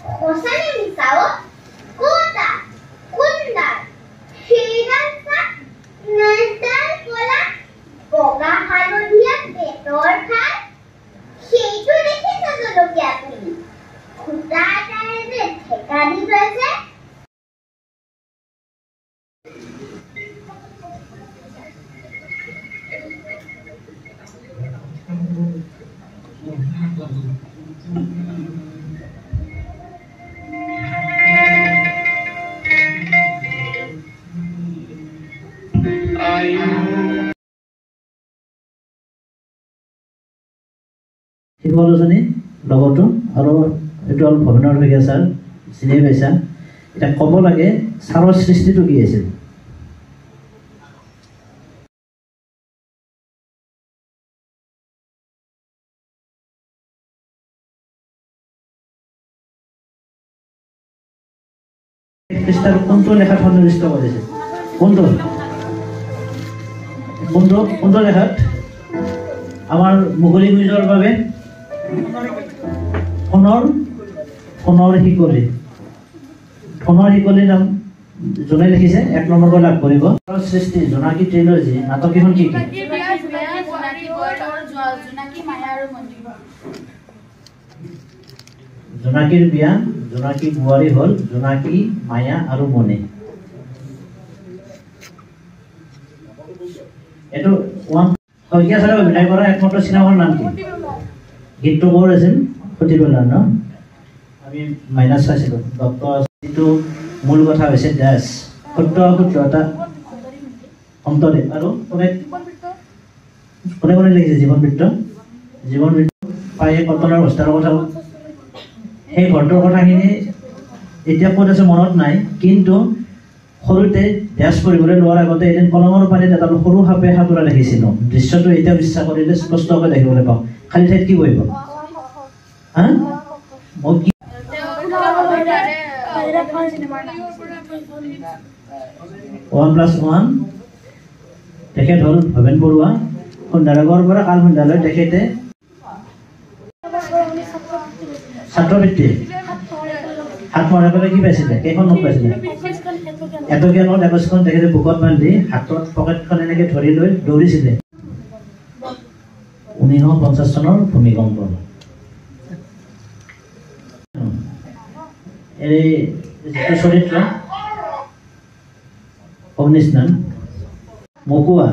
Osane misao, kota, kundar, hirasa, nesdal kola, boga haludia petor khai, সেইটো দেখিছে জলকীয়া পুলি খুঁটা এটাৰে যে ঠেকা দি লৈছে শিক্ষকজনী লগতো আৰু এইটো অলপ ভৱেন্দ্ৰ শইকীয়া ছাৰ চিনি পাইছা এতিয়া ক'ব লাগে ছাৰৰ সৃষ্টিটো কি আছিল পৃষ্ঠাৰ কোনটো লেখাত সন্নিৱিষ্ট কৰিছে কোনটো লেখাত আমাৰ মুকলি গুজৰ বাবে সোণৰ শিকলি নাম যোনে লিখিছে 1 নম্বৰকৈ লাভ কৰিব সৃষ্টি জোনাকী ট্ৰিলজি নাটকীখন কি জোনাকীৰ বিয়া জোনাকী বোৱাৰী হ'ল জোনাকী মায়া আৰু মণি এইটো শইকীয়া ছাৰে অভিনয় কৰা একমাত্ৰ চিনেমাৰ নাম কি গীতটো বৰ আছিল সতীবেলাৰ ন আমি মাইনাছ চাইছিলোঁ ডক্টৰ যিটো মূল কথা হৈছে দাস শুদ্ধতা অন্তৰে আৰু কোনে লিখিছে জীৱন বৃত্ত পায়ে কটনৰ অৱস্থাৰ কথা সেই ঘৰটোৰ কথাখিনি এতিয়া ক'ত আছে মনত নাই কিন্তু সৰুতে দাস পঢ়িবলৈ লোৱাৰ আগতে এদিন কলমৰ পানীত এটা সৰু সাপে সাঁতোৰা দেখিছিলোঁ দৃশ্যটো এতিয়া বিশ্বাস কৰিলে স্পষ্টকৈ দেখিবলৈ পাওঁ খালী ঠাইত কি বহিব হা মই কি 1+1 তেখেত হ'ল ভৱেন বৰুৱা সন্ধ্যাৰাগৰ পৰা কাল সন্ধ্যালৈ তেখেতে ছাত্ৰবৃত্তি হাত মৰা পেলাই কি পাইছিলে কেইখন নোট পাইছিলে এটকীয়া নোট 21খন তেখেতে বুকত বান্ধি হাতত পকেটখন এনেকৈ ধৰি লৈ দৌৰিছিলে 1950 চনৰ ভূমিকম্প এই যিটো চৰিত্ৰ অগ্নিস্নান মকুৱা